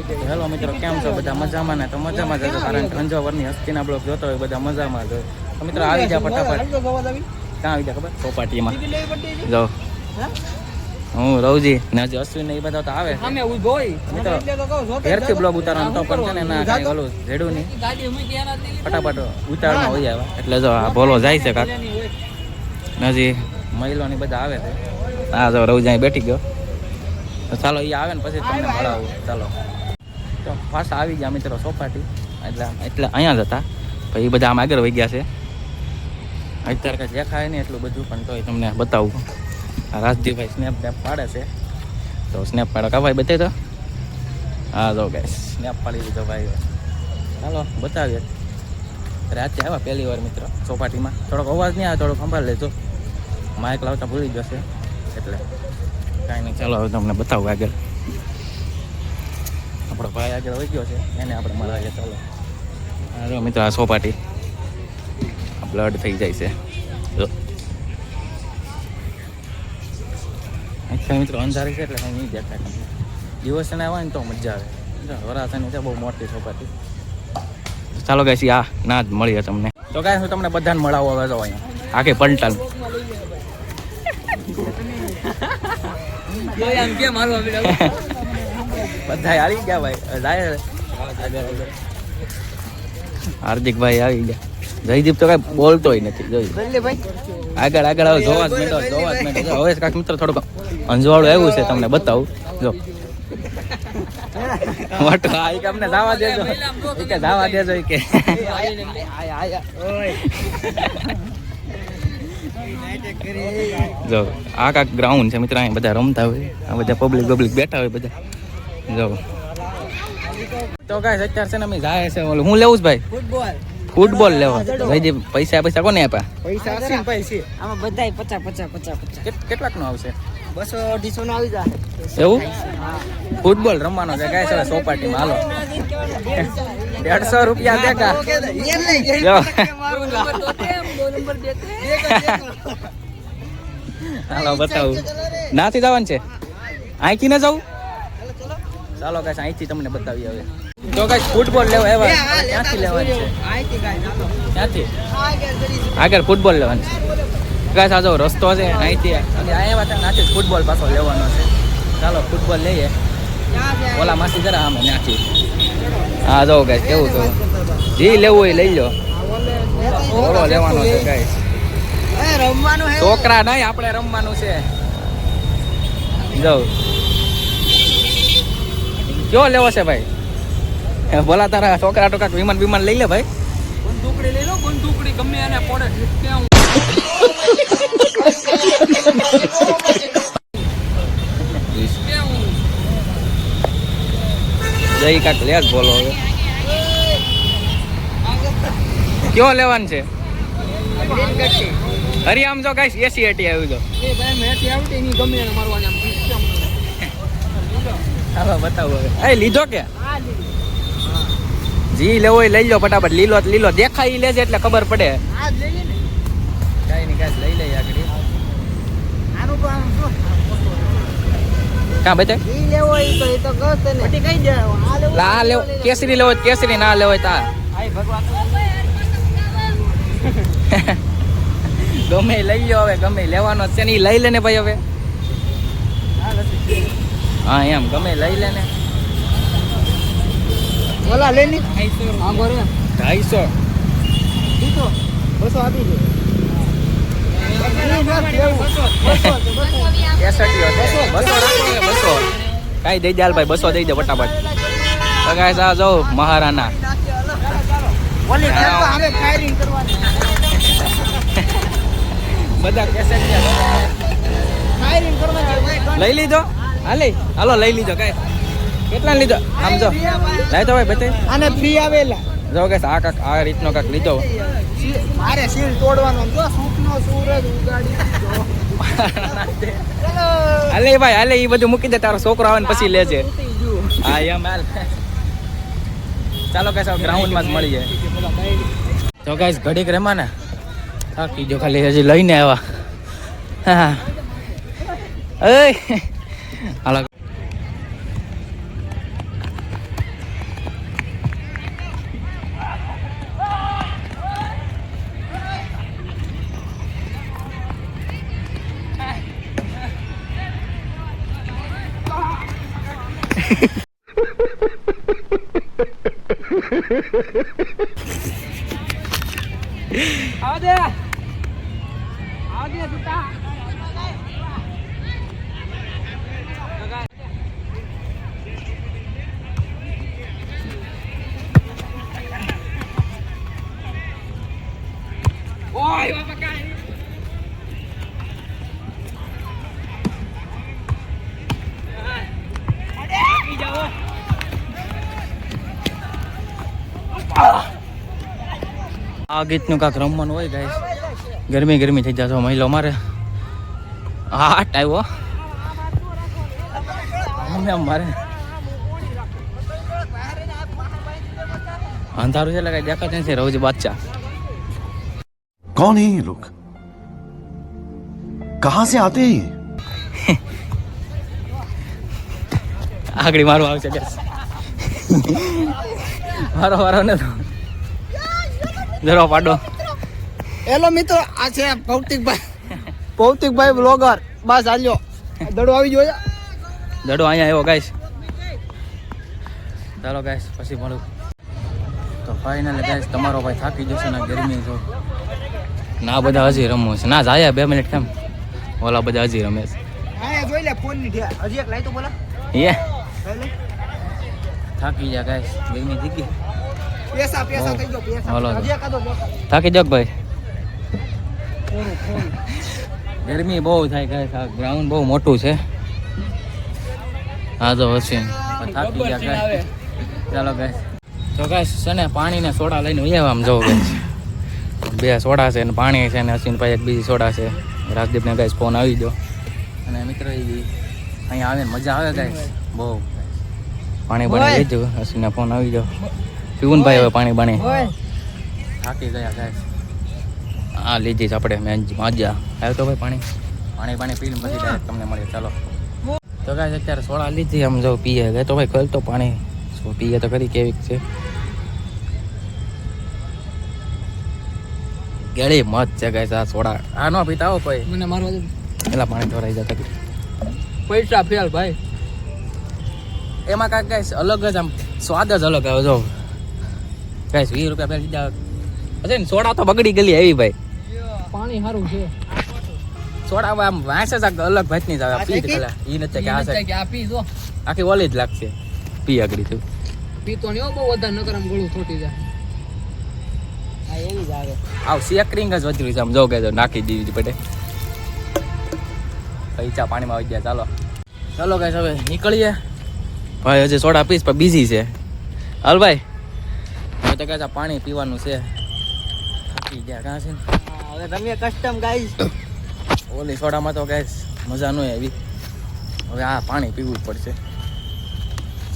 Hello મિત્રો, કેમ છો બધા? મજામાં ને? તો મજામાં જ હતો, કારણ કે અંજાવરની હસ્તીના બ્લોગ જોતો હોય બધા મજામાં જ. તો મિત્રો આવી જા ફટાફટ. ક્યાં આવી જા ખબર? ચોપાટીમાં જો હું રવજી ને હજી અશ્વિન ને એ બધા તો આવે મિત્રો. ઘેરથી બ્લોગ ઉતારવાનો તો પણ છે ને ના કાંઈ ઓલું જેડું નહીં, ફટાફટ ઉતારવામાં હોય આવે. એટલે જો આ ભોલો જાય છે કાક, હજી મહિલોની બધા આવે છે. હા જો રવજી અહીં બેઠી ગયો. તો ચાલો એ આવે ને પછી તમને મળાવું. ચાલો તો પાછા આવી ગયા મિત્રો ચોપાટી. એટલે અહીંયા જ હતા, પછી બધા આમ આગળ વહી ગયા છે. અત્યારે કાંઈ દેખાય નહીં એટલું બધું, પણ તોય તમને બતાવું. રાજદીપભાઈ સ્નેપ બેપ પાડે છે, તો સ્નેપ પાડો કા ભાઈ બતાવી. તો હા જો ગાઈસ સ્નેપ પાડી દીધો ભાઈ. ચાલો બતાવીએ. રાતે આવ્યા પહેલી વાર મિત્રો ચોપાટીમાં. થોડોક અવાજ નહીં આવે, થોડોક સંભાળ લેજો. માઇક લાવતા ભૂલી જશે એટલે કાંઈ નહીં. ચાલો હવે તમને બતાવું આગળ. આપણો ભાઈ આગળ વહી ગયો છે, એને આપણે મળાવીએ. ચાલો હા જો મિત્રો આ ચોપાટી બ્લડ થઈ જાય છે. અત્યારે મિત્રો અંધારી છે એટલે કંઈ નહીં દેખાય. દિવસે આવે ને તો મજા આવે. વરાછાની છે બહુ મોટી ચોપાટી. ચાલો ગાઈસ આ ના જ મળીએ તમને. તો ગાઈસ હું તમને બધાને મળાવો હવે તો અહીંયા આખી પલટાલ. બધા આવી ગયા ભાઈ. હાર્દિકભાઈ આવી ગયા. જયદીપ તો કઈ બોલતોય નથી. જોઈ આગળ આગળ હવે જોવા જ માંડો. હવે કાંઈક મિત્રો થોડુંક અંજવાળું આવ્યું છે, તમને બતાવું. જો મોટો અમને જવા દેજો, કે જવા દેજો કે જો આ કાંક ગ્રાઉન્ડ છે મિત્રો. અહીં બધા રમતા હોય, આ બધા પબ્લિક બેઠા હોય બધા. જો તો ગાઈસ અત્યારે છે ને અમે જાય છે. હું લેવું જ ભાઈ ફૂટબોલ લેવા. ભાઈ પૈસા કોને આપ્યા? પૈસા આમાં બધા 50 કેટલાક નો આવશે? 200-250 નો આવી જાય. એવું ફૂટબોલ રમવાનો છે ગાઈસ હવે ચોપાટીમાં. હાલો 150 રૂપિયા દેખા. હાલો બતાવું. નાથી જવાનું છે? અહીંથી ના જવું? ચાલો ગાઈસ અહીંથી તમને બતાવી. હવે તો ગાઈસ ફૂટબોલ લેવા આવ્યા. ક્યાંથી લેવાની છે? ક્યાંથી? આગળ ફૂટબોલ લેવાની છે ગાઈસ. આ જો રસ્તો છે અહીંથી, અને આવ્યા ત્યાં ત્યાંથી ફૂટબોલ પાછો લેવાનો છે. ચાલો ફૂટબોલ લઈએ. ઓલા માસી જરા આમ ત્યાંથી. હા જો ગાઈસ કેવું કેવું જી લેવું હોય લઈ લો. ઓલો લેવાનો છે ગાઈસ. છોકરા નહીં, આપણે રમવાનું છે. જો કયો લેવો છે ભાઈ? બોલા તારા છોકરા તો કાંક વિમાન લઈ લે ભાઈ. બંદૂકડી લઈ લો, બંદૂકડી ગમે એને પડે. જઈ કાંક લે જ બોલો હવે. કયો લેવાનું છે? હરી આમ જો ગાઈસ 80 આવ્યું તો હાલો બતાવો હવે. એ લીધો કે? જી લેવો હોય લઈ લો ફટાફટ. લીલો દેખાય લેજે એટલે ખબર પડે. કઈ નહીં કાંઈ લઈ લઈએ આગળ. ક્યાં બતાય? આ લેવો કેસરી લેવો કેસરી, ના લેવો તા ગમે લઈ લો. હવે ગમે લેવાનો છે ને એ લઈ લે ને ભાઈ. હવે હા એમ ગમે લઈ લે ને. ઓલા લે ની 250 200 આપી દે. 200 કાંઈ દઈ દે હાલ ભાઈ. 200 દઈ દે ફટાફટ. ગાઈસ આ જો મહારાણા બધા લઈ લીધો. હાલો લઈ લીધો. કઈ કેટલા લીધો? આમ જો લઈ તો ભાઈ બતાવી. આને ફ્રી આવેલા જો કે આ કાક આ રીતનો કાક લીધો. મારે સીલ તોડવાનો જો સૂપનો સૂરજ ઉગાડી હાલે ભાઈ હાલે. એ બધું મૂકી દે, તારો છોકરો આવે ને પછી લેજે. હા એમ હાલ. ચાલો કે સાહેબ ગ્રાઉન્ડમાં જ મળીએ. તો ગાઈસ ઘડીક રમા ને થાકી જો ખાલી હજી લઈને આવ્યા. હા હાલો આ ગીતનું કાંક રમવાનું હોય ગાઈસ. ગરમી ગરમી થઈ જશો મહિલો મારે. હા આવ્યો મારે અંધારું છે એટલે કઈ દેખાતું નથી. રોજ બાદશાહ कौन है ये लोग कहां से आते हैं ये આગળ મારો આવશે ગાઈસ. મારો ને તો જરો પાડો. હેલો મિત્રો, આ છે ભૌતિકભાઈ બ્લોગર. બસ આલ્યો દડો આવી ગયો. દડો અહીંયા આવ્યો ગાઈસ. ચાલો ગાઈસ પછી મળું. તો ફાઇનલ ગાઈસ તમારો ભાઈ થાકી જશે ને ગરમી જો ના બધા હજી રમવું છે. ના જાય 2 મિનિટ કેમ ઓલા બધા હજી રમે છે. હા જોઈ લે ફોન ની ઠ્યા હજી એક લાઈ તો બોલા એ થાકી જા ગાઈસ. ગરમી થઈ ગઈ. પૈસા થઈ ગયો હાલો. પૈસા હજી કાદો થાકી જાવ ભાઈ. ગરમી બહુ થાય ગાઈસ. આ ગ્રાઉન્ડ બહુ મોટું છે. હા તો હશે થાકી ગયા ગાઈસ. ચાલો ગાઈસ. તો ગાઈસ છે ને પાણી ને સોડા લઈને આવ્યા. આમ જોવો ગાઈસ 2 સોડા છે ને પાણી છે ને અસીન ભાઈ એક બીજી સોડા છે. રાજદીપ ને ગાઈસ ફોન આવી ગયો અને મિત્ર અહીંયા આવે મજા આવે ગાઈસ બહુ. પાણી બાણી લેજો. અસીન ફોન આવી ગયો. પીવું ને ભાઈ હવે પાણી બાણી. થાકી ગયા ગાઈસ. હા લીધી છે આપણે મજા આવ્યો તો ભાઈ પાણી પીને પછી ડાયરેક્ટ તમને મળીએ. ચાલો તો ગાઈસ અત્યારે સોડા લીધી. આમ જો પીએ ગયો તો ભાઈ ખોલ તો પાણી પીએ તો કરી કેવી છે. ગેળી મત છે ગાઈસ આ સોડા. આ નો પીતા હો ભાઈ. મને મારવા દે. એલા પાણી ઢોરાઈ જતા પૈસા ફેલ ભાઈ. એમાં કાંઈક ગાઈસ અલગ જ આમ સ્વાદ જ અલગ આવે. જો ગાઈસ 20 રૂપિયા ફેલ દીધા હશે ને. સોડા તો બગડી ગયેલી આવી ભાઈ. પાણી સારું છે. સોડા આમ વાંસે જ અલગ ભાતની જ આવે. પી પેલા ઈ નથી કે આ છે આ પી જો આખી ઓલી જ લાગશે. પી આગળ તું પીતો નહીં બહુ વધારે નકર આમ ગળું થોટી જાય. આ એવી જ આવે. આવ સેકરિંગ જ વધ્યું છે. આમ જો કે નાખી દીધી પડે. પૈસા પાણીમાં આવી ગયા. ચાલો ગાઈસ હવે નીકળીએ. ભાઈ હજી સોડા પીસ પણ બીજી છે. હાલ ભાઈ હવે તો કાંઈ પાણી પીવાનું છે. થાકી ગયા કાં છે ને. હવે તમે કસ્ટમ ગાઈસ. ઓલી સોડામાં તો ગાઈસ મજા ન આવી. હવે આ પાણી પીવું જ પડશે.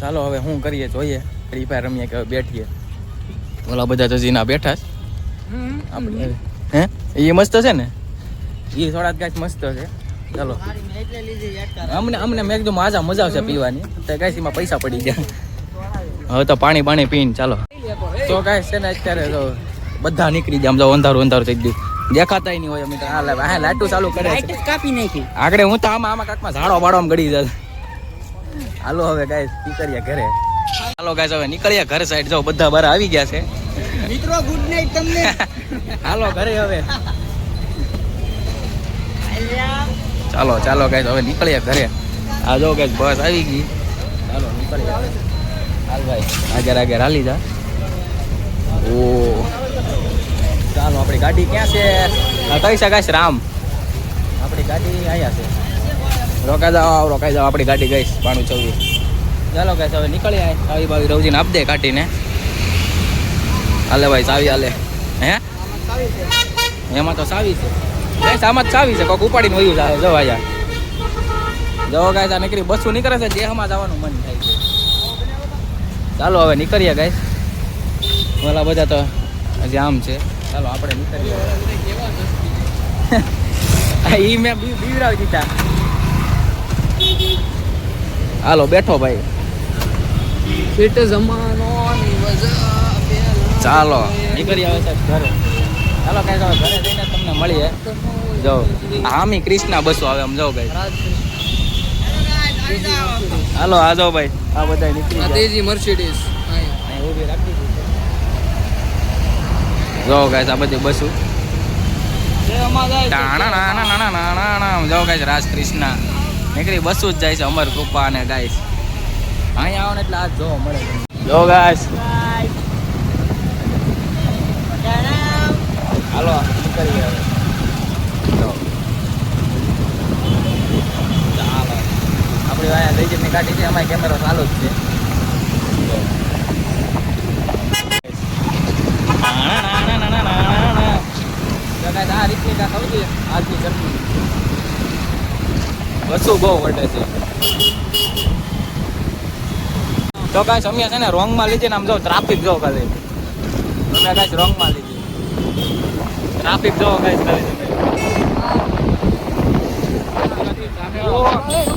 ચાલો હવે શું કરીએ જોઈએ. ફ્રી ફાયર રમીએ કે હવે બેઠીએ. ઓલા બધા તો જીના બેઠા છે. આપણે હે એ મસ્ત છે ને. એ સોડા ગાઈસ મસ્ત છે. ચાલો અમને મેં કીધું મજા આવશે પીવાની. તો ગાઈસ એમાં પૈસા પડી ગયા. હવે તો પાણી પીને ચાલો. તો ગાઈસ છે ને અત્યારે તો બધા નીકળી જાય. આમ જો અંધારું થઈ ગયું. દેખાતા નહીં હોય. અમે તો આ લાઈટું ચાલુ કરે છે. કાપી નાખી આગળ હું તો આમાં કાકમાં ઝાડો બાડો ગળી જાય. હાલો હવે ગાઈસ નીકળીએ ઘરે. ચાલો ગાઈસ હવે નીકળીએ ઘર સાઈડ. જો બધા બહાર આવી ગયા છે. મિત્રો ગુડ નાઈટ તમને. હાલો ઘરે હવે. ચાલો ગાઈસ હવે નીકળીએ ઘરે. આ જો ગાઈસ બસ આવી ગઈ. ચાલો નીકળીએ. હાલ ભાઈ આગળ હાલી જા. ઓ ચાલો આપણી ગાડી ક્યાં છે? કઈ શકાય રામ. આપણી ગાડી અહીંયા છે. રોકાઈ જાઓ આપણી ગાડી ગઈ 9224. ચાલો ગાઈસ હવે નીકળી આય. આવી બાવી રવજીને આપ દે કાઢીને. હાલે ભાઈ ચાવી હાલે. હે એમાં તો ચાવી છે ગાઈસ. આમાં જ ચાવી છે. કોક ઉપાડીને વયું જાય. જો આયા જો ગાઈસ આ નીકળી બસું નીકળે છે. દેહમાં જવાનું મન થાય છે. ચાલો હવે નીકળીએ ગાઈસ. ઓલા બધા તો હજી આમ છે. ચાલો આપણે નીકળીએ. ઈ મેં બીવરાવી દીધા. હાલો બેઠો ભાઈ. ચાલો નીકળી આવે સાહેબ ઘરે. ચાલો કઈ ઘરે જઈને તમને મળીએ. જો આમી ક્રિષ્ના બસો આવે આમ જાવ કઈ. હાલો આ જાઓ ભાઈ, આ બધા નીકળી આ ગયા. તેજી મર્સિડીઝ અહીં ઊભી રાખી દીધી. જો ગાઈસ આ બધી બસો જાઓ ગાઈસ, રાજ કૃષ્ણ નીકળી બસો જ જાય છે અમર કૃપા અને ગાઈસ અહીંયા આવો ને એટલે આ જોવા મળે. જો ગાઈસ હાલો નીકળી ગયા હવે. જો ચાલો આપણી અહીંયા લઈ જઈને ગાડી છે, અમારી કેમેરો ચાલુ જ છે. આ રીતની કાંઈ ખબર છે આજની ચટણી બસો બહુ વટે છે. તો કાંઈ સમય છે ને રોંગમાં લીધી ને આમ જો ટ્રાફિક જો ખાલી તમે કાંઈ રોંગમાં લીધી ટ્રાફિક જો કાંઈ ખાલી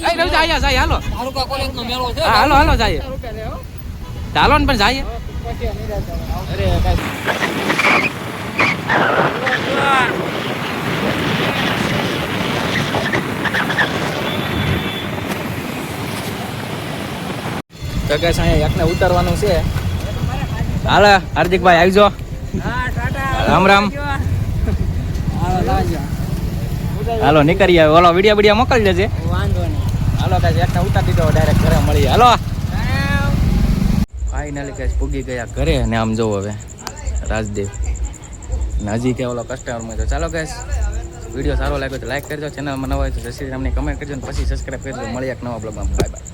તમે જાય હાલો તાલુકા કોલેજનો મેળો છે. હા હાલો હાલો જાય ચાલો ને પણ જાય. અરે કાંઈ તો કે અહીંયા એકને ઉતારવાનું છે. હાલો હાર્દિકભાઈ આવજો. રામ રામ. હાલો નીકળી આવે. ઓલો વિડીયો વિડીયો મોકલી દેજે. વાંધો નહીં. હાલો કાંઈ એકને ઉતારી દીધો, ડાયરેક્ટ ઘરે મળીએ. હાલો ફાઇનલી કાંઈ પૂગી ગયા ઘરે ને આમ જોવો હવે રાજદેવ ને હજી કે ઓલો કસ્ટમરમાં. તો ચાલો ગાઈસ, વિડીયો સારો લાગ્યો તો લાઈક કરજો, ચેનલમાં નવા હોય તો જય શ્રી રામની કમેન્ટ કરજો ને પછી સબસ્ક્રાઈબ કરજો. મળીએ એક નવા બ્લોગમાં. Bye bye.